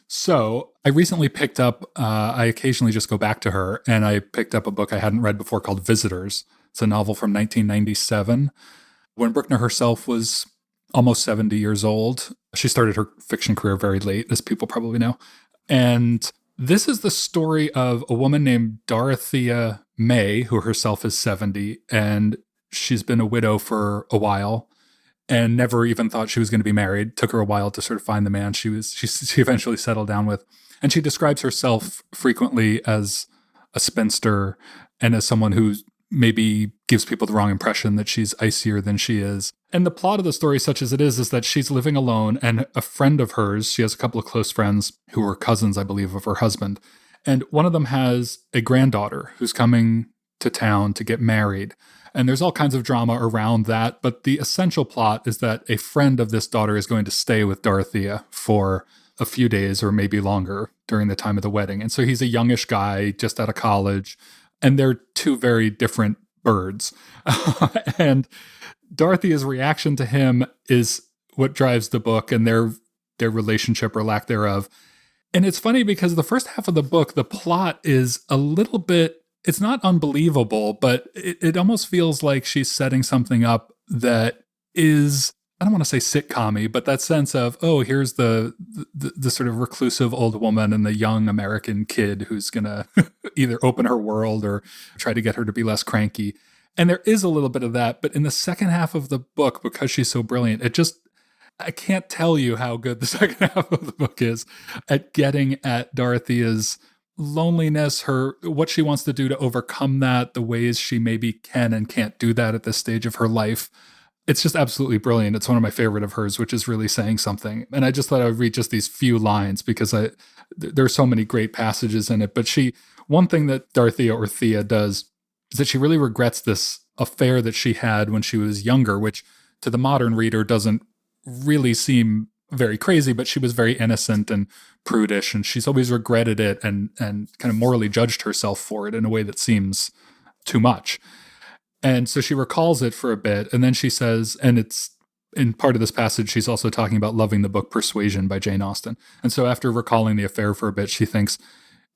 So I recently picked up, I occasionally just go back to her, and I picked up a book I hadn't read before called Visitors. It's a novel from 1997, when Bruckner herself was almost 70 years old. She started her fiction career very late, as people probably know. And this is the story of a woman named Dorothea May, who herself is 70, and she's been a widow for a while and never even thought she was going to be married. Took her a while to sort of find the man she eventually settled down with. And she describes herself frequently as a spinster and as someone who maybe gives people the wrong impression that she's icier than she is. And the plot of the story, such as it is that she's living alone, and a friend of hers, she has a couple of close friends who are cousins, I believe, of her husband. And one of them has a granddaughter who's coming to town to get married. And there's all kinds of drama around that. But the essential plot is that a friend of this daughter is going to stay with Dorothea for a few days or maybe longer during the time of the wedding. And so he's a youngish guy just out of college. And they're two very different birds. And Dorothea's reaction to him is what drives the book and their relationship or lack thereof. And it's funny because the first half of the book, the plot is a little bit, it's not unbelievable, but it almost feels like she's setting something up that is, I don't want to say sitcom-y, but that sense of, oh, here's the sort of reclusive old woman and the young American kid who's going to either open her world or try to get her to be less cranky. And there is a little bit of that, but in the second half of the book, because she's so brilliant, I can't tell you how good the second half of the book is at getting at Dorothea's loneliness, what she wants to do to overcome that, the ways she maybe can and can't do that at this stage of her life. It's just absolutely brilliant. It's one of my favorite of hers, which is really saying something. And I just thought I would read just these few lines because there are so many great passages in it. But one thing that Dorothea or Thea does is that she really regrets this affair that she had when she was younger, which to the modern reader doesn't really seem very crazy, but she was very innocent and prudish, and she's always regretted it and kind of morally judged herself for it in a way that seems too much. And so she recalls it for a bit, and then she says, and it's in part of this passage, she's also talking about loving the book Persuasion by Jane Austen. And so after recalling the affair for a bit, she thinks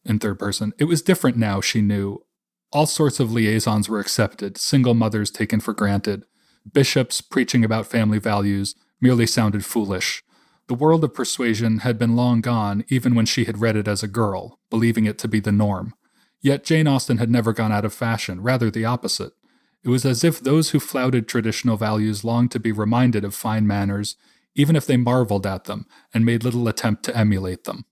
in third person, it was different now, she knew. All sorts of liaisons were accepted, single mothers taken for granted. Bishops preaching about family values merely sounded foolish. The world of Persuasion had been long gone even when she had read it as a girl, believing it to be the norm. Yet Jane Austen had never gone out of fashion, rather the opposite. It was as if those who flouted traditional values longed to be reminded of fine manners, even if they marveled at them and made little attempt to emulate them.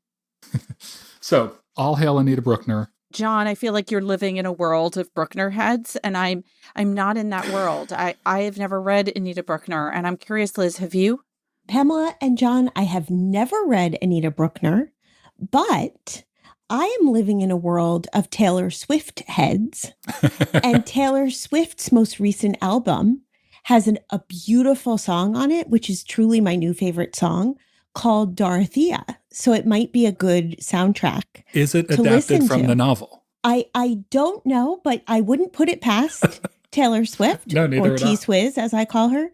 So, all hail Anita Bruckner. John, I feel like you're living in a world of Bruckner heads, and I'm not in that world. I have never read Anita Bruckner, and I'm curious, Liz, have you? Pamela and John, I have never read Anita Bruckner, but I am living in a world of Taylor Swift heads. And Taylor Swift's most recent album has a beautiful song on it, which is truly my new favorite song, called Dorothea. So it might be a good soundtrack. Is it adapted from the novel? I don't know, but I wouldn't put it past Taylor Swift, no, or T-Swizz, as I call her,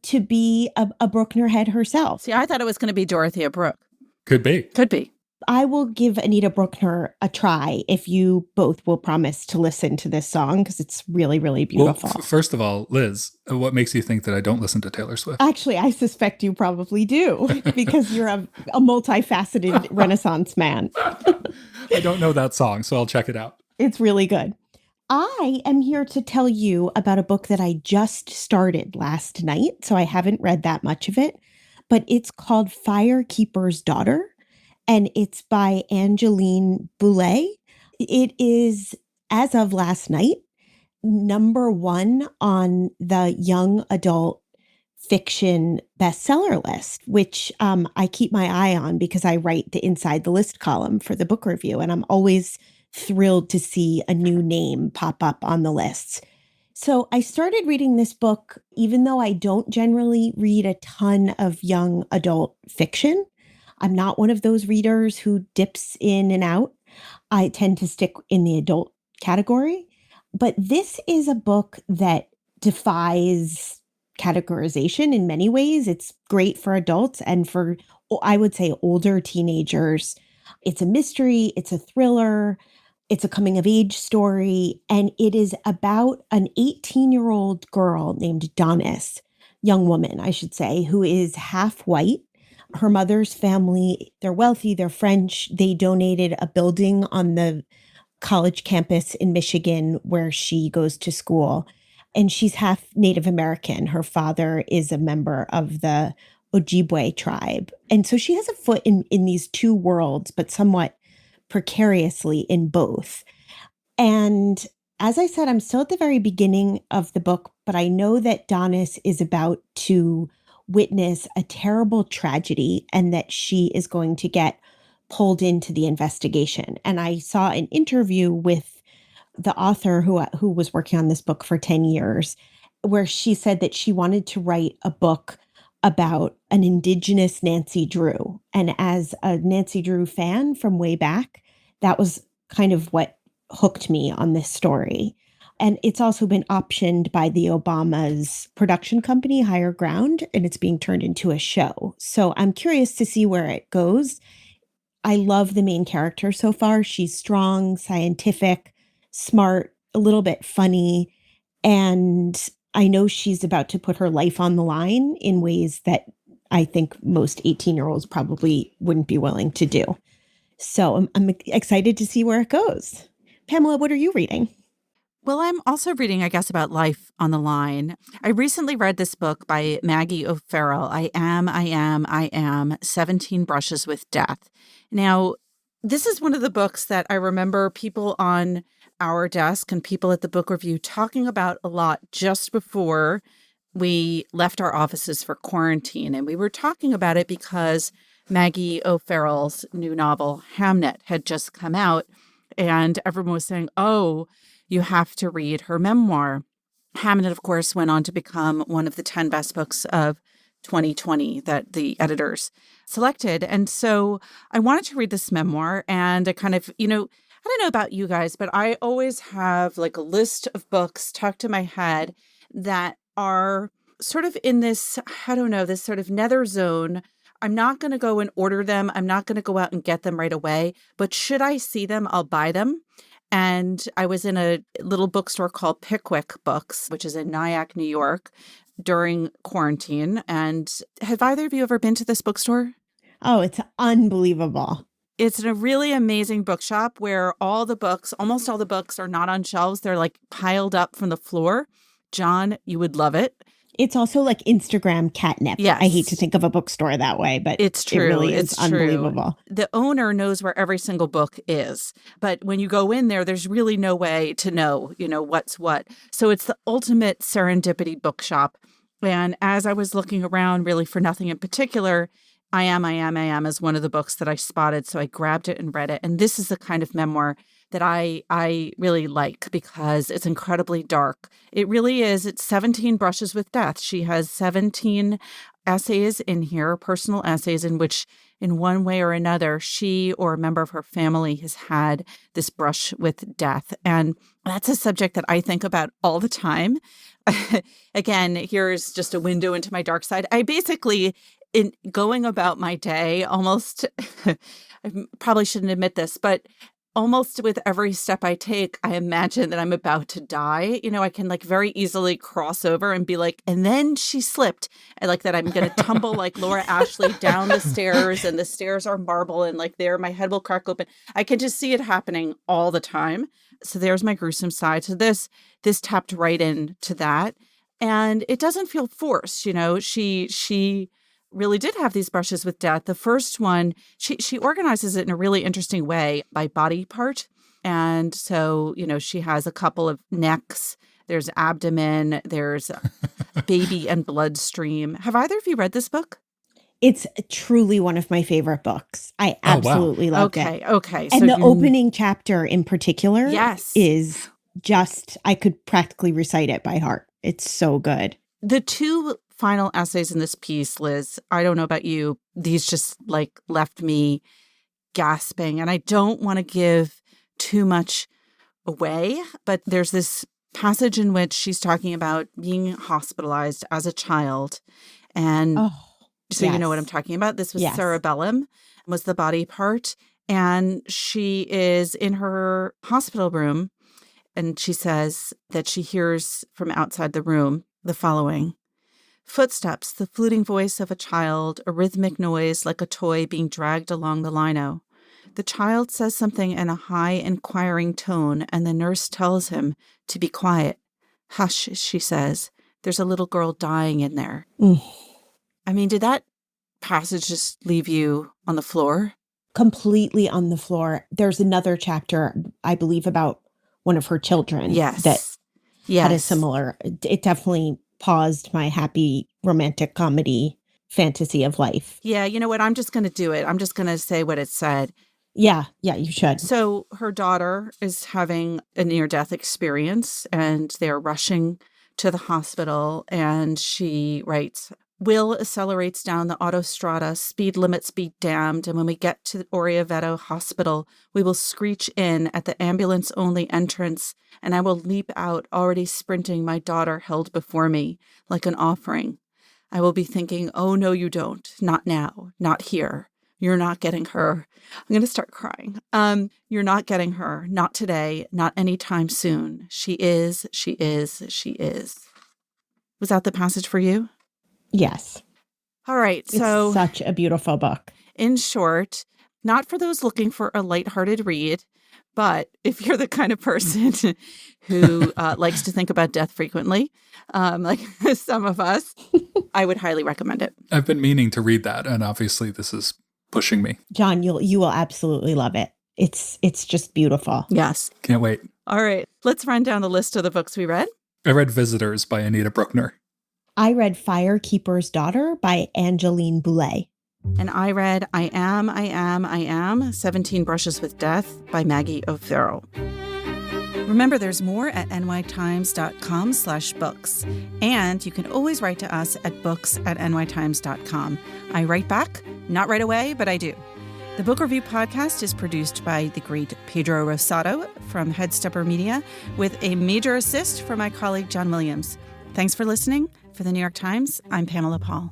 to be a Bruckner head herself. See, I thought it was going to be Dorothea Brooke. Could be. Could be. I will give Anita Bruckner a try if you both will promise to listen to this song, because it's really, really beautiful. Well, first of all, Liz, what makes you think that I don't listen to Taylor Swift? Actually, I suspect you probably do, because you're a multifaceted Renaissance man. I don't know that song, so I'll check it out. It's really good. I am here to tell you about a book that I just started last night, so I haven't read that much of it, but it's called Firekeeper's Daughter, and it's by Angeline Boulet. It is, as of last night, #1 on the young adult fiction bestseller list, which I keep my eye on because I write the Inside the List column for the book review, and I'm always thrilled to see a new name pop up on the lists. So I started reading this book, even though I don't generally read a ton of young adult fiction. I'm not one of those readers who dips in and out. I tend to stick in the adult category. But this is a book that defies categorization in many ways. It's great for adults and for, I would say, older teenagers. It's a mystery, it's a thriller, it's a coming of age story, and it is about an 18-year-old girl named Donis, young woman, I should say, who is half white. Her mother's family, they're wealthy, they're French. They donated a building on the college campus in Michigan where she goes to school. And she's half Native American. Her father is a member of the Ojibwe tribe. And so she has a foot in these two worlds, but somewhat precariously in both. And as I said, I'm still at the very beginning of the book, but I know that Donis is about to witness a terrible tragedy and that she is going to get pulled into the investigation. And I saw an interview with the author who was working on this book for 10 years, where she said that she wanted to write a book about an Indigenous Nancy Drew. And as a Nancy Drew fan from way back, that was kind of what hooked me on this story. And it's also been optioned by the Obama's production company, Higher Ground, and it's being turned into a show. So I'm curious to see where it goes. I love the main character so far. She's strong, scientific, smart, a little bit funny. And I know she's about to put her life on the line in ways that I think most 18-year-olds probably wouldn't be willing to do. So I'm excited to see where it goes. Pamela, what are you reading? Well, I'm also reading, I guess, about life on the line. I recently read this book by Maggie O'Farrell, I Am, 17 Brushes with Death. Now, this is one of the books that I remember people on our desk and people at the book review talking about a lot just before we left our offices for quarantine. And we were talking about it because Maggie O'Farrell's new novel, Hamnet, had just come out. And everyone was saying, oh, you have to read her memoir. Hamnet, of course, went on to become one of the 10 best books of 2020 that the editors selected. And so I wanted to read this memoir, and I kind of, I don't know about you guys, but I always have like a list of books tucked in my head that are sort of in this, this sort of nether zone. I'm not going to go and order them. I'm not going to go out and get them right away. But should I see them, I'll buy them. And I was in a little bookstore called Pickwick Books, which is in Nyack, New York, during quarantine. And have either of you ever been to this bookstore? Oh, it's unbelievable. It's a really amazing bookshop where almost all the books are not on shelves. They're like piled up from the floor. John, you would love it. It's also like Instagram catnip. Yes. I hate to think of a bookstore that way, but it's true. It really is it's unbelievable. True. The owner knows where every single book is. But when you go in there, there's really no way to know, what's what. So it's the ultimate serendipity bookshop. And as I was looking around really for nothing in particular, I Am is one of the books that I spotted. So I grabbed it and read it. And this is the kind of memoir that I really like because it's incredibly dark. It really is. It's 17 Brushes with Death. She has 17 essays in here, personal essays in which in one way or another, she or a member of her family has had this brush with death. And that's a subject that I think about all the time. Again, here's just a window into my dark side. I basically, in going about my day, almost, I probably shouldn't admit this, but almost with every step I take, I imagine that I'm about to die. I can like very easily cross over and be like, and then she slipped. I like that I'm going to tumble like Laura Ashley down the stairs, and the stairs are marble, and like there, my head will crack open. I can just see it happening all the time. So there's my gruesome side. So this tapped right into that. And it doesn't feel forced. She really did have these brushes with death. The first one, she organizes it in a really interesting way by body part. And so, she has a couple of necks, there's abdomen, there's baby and bloodstream. Have either of you read this book? It's truly one of my favorite books. I absolutely loved it. Okay. And the opening chapter in particular is just, I could practically recite it by heart. It's so good. The two final essays in this piece, Liz, I don't know about you, these just like left me gasping. And I don't want to give too much away, but there's this passage in which she's talking about being hospitalized as a child. And so you know what I'm talking about. This was cerebellum, was the body part. And she is in her hospital room, and she says that she hears from outside the room the following: footsteps, the fluting voice of a child, a rhythmic noise like a toy being dragged along the lino. The child says something in a high, inquiring tone, and the nurse tells him to be quiet. Hush, she says. There's a little girl dying in there. I mean, did that passage just leave you on the floor? Completely on the floor. There's another chapter, I believe, about one of her children. That had a similar, it definitely paused my happy romantic comedy fantasy of life. Yeah, you know what? I'm just going to do it. I'm just going to say what it said. Yeah, you should. So her daughter is having a near-death experience, and they're rushing to the hospital, and she writes, Will accelerates down the autostrada, speed limits be damned, and when we get to Orioveto Hospital, we will screech in at the ambulance-only entrance, and I will leap out, already sprinting, my daughter held before me, like an offering. I will be thinking, oh, no, you don't. Not now. Not here. You're not getting her. I'm going to start crying. You're not getting her. Not today. Not anytime soon. She is. Was that the passage for you? Yes. All right. So it's such a beautiful book. In short, not for those looking for a lighthearted read, but if you're the kind of person who likes to think about death frequently, like some of us, I would highly recommend it. I've been meaning to read that, and obviously this is pushing me. John, you will absolutely love it. It's just beautiful. Yes. Can't wait. All right. Let's run down the list of the books we read. I read Visitors by Anita Bruckner. I read Firekeeper's Daughter by Angeline Boulet. And I read I Am, 17 Brushes with Death by Maggie O'Farrell. Remember, there's more at nytimes.com/books. And you can always write to us at books@nytimes.com. I write back, not right away, but I do. The Book Review Podcast is produced by the great Pedro Rosado from Headstepper Media, with a major assist from my colleague John Williams. Thanks for listening. For the New York Times, I'm Pamela Paul.